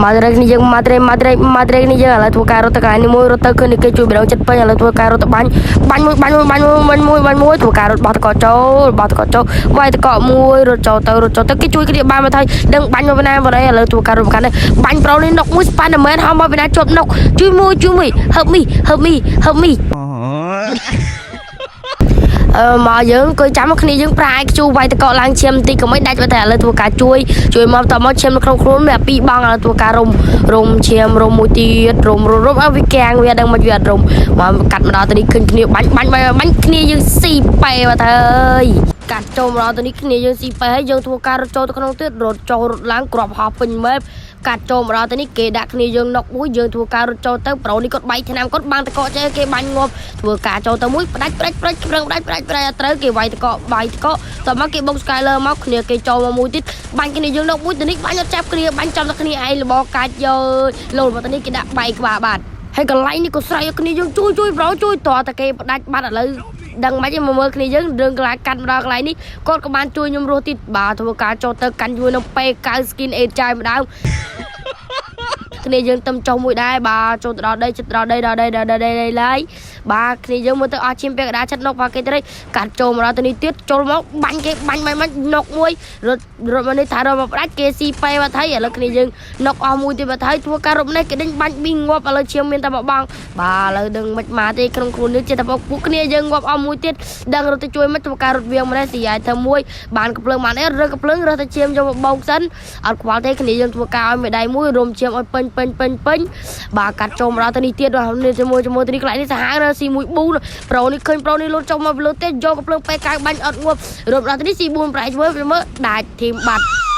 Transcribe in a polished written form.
มาเรื่องนี้ยังมาเรื่องนี้ยังอะไรตัวการรถตะการนี่มวยรถตะขึ้นนี่เกจูไปแล้วจัดไปอะไรตัวการรถตะบันมวยตัวการรถบาตะกอโจไว้ตะกอมวยรถโจตะเกจูกันที่บ้านมาไทยดังบันมาเป็นอะไรอะไรตัวการรถกันเลยบันเปล่านี่นกมวยสปานเมนทำมาเป็นอะไรจบนกจุยมวยเฮิร์มมี่มาយើងក៏ចាំគ្នាយើងប្រាយជួវាយតកឡើងឈាមតិចក៏មិនដាច់តែឥឡូវធ្វើការជួយមកតមកឈាមនៅក្នុងខ្លួនវាពីបងឥឡូវធ្វើការរុំឈាមរុំមួយទៀតរុំឲ្យវាកាំងវាដឹងមិនវាអត់រុំមកកាត់មកដល់ទៅនេះឃើញគ្នាបាញ់គ្នាយើងស៊ីប៉ែមកទៅហើយកាត់ចូលមកដល់ទៅនេះគ្នាយើងស៊ីប៉ែហើយយើងធ្វើការរត់ចូលទៅក្នុងទៀតរត់ចូលរត់ឡើងក្របហោះពេញម៉េបកាត់ចូលមកដល់ទៅនេះគេដាក់គ្នាយើងនុកមួយយើងធ្វើការរត់ចូលទៅប្រូនេះគាត់បែកឆ្នាំគាត់បាំងតកចេះគេបាញ់ងាប់ធ្វើការចូលទៅមួយផ្ដាច់ត្រូវគេវាយតកបាយតកតមកគេបុក Skyler មកគ្នាគេចូលមកមួយទៀតបាញ់គ្នាយើងនុកមួយទៅនេះបាញ់អត់ចាប់គ្នាបាញ់ចំតែគ្នាឯងលបកាច់យកលោមកទៅនេះគេដាក់បែកក្បាលបាត់ហើយកន្លែងនេះក៏ស្រ័យគ្នាយើងជួយប្រូជួយតតែគេផ្ដាច់បាត់ឥឡូវដឹងមិនមកមើលគ្នាយើងរឿងកន្លែងកាត់មកដល់កន្លែងនេះគាត់ក៏បានជួយខ្ញុំរស់ទៀតបាទធ្វើការចូលទៅកាន់យួរនៅពេលកៅ skin អេចាយម្ដងគ្នាយើងទៅចុះមួយដែរបាទចូលទៅដល់ដីចិត្តដល់ដីឡើយបាទគ្នាយើងមើលទៅអស់ឈាមពាក់កណ្ដាលចិត្តនុកបាទគេទៅកាត់ចូលមកដល់ទៅនេះទៀតចូលមកបាញ់គេបាញ់នុកមួយរត់មកនេះថារត់មកផ្ដាច់គេស៊ីប៉ែមកថៃឥឡូវគ្នាយើងនុកអស់មួយទៀតមកថៃធ្វើការរត់នេះគេដេញបាញ់ប៊ីងាប់ឥឡូវឈាមមានតែមកបងបាទឥឡូវដឹងមិនមកទេក្នុងខ្លួននេះចេះតែពួកគ្នាយើងងាប់អស់មួយទៀតដឹងរត់ទៅជួយមកធ្វើការរត់វៀងម្លេះស៊ីឲ្យធ្វើមួយបានកំភ្លើងបានអីរើកំភ្លើងរើទៅឈាមយកមកបោកសិនអត់ខ្វល់ទេគ្នាយើងធ្វើការឲ្យមេដៃមួយរុំឈាមឲ្យពេញបាទកាត់ចូលមកដល់ទៅនេះទៀតនេះជាមួយទៅនេះកន្លែងនេះសាហាវនៅស៊ីមួយប៊ូប្រូនេះឃើញប្រូនេះលូតចុះមកលើទៀតយកកំភ្លើងប៉ែកាយបាញ់អត់ងាប់រត់ដល់ទៅនេះស៊ី4ប្រែជួយមើលដាច់ធីមបាត់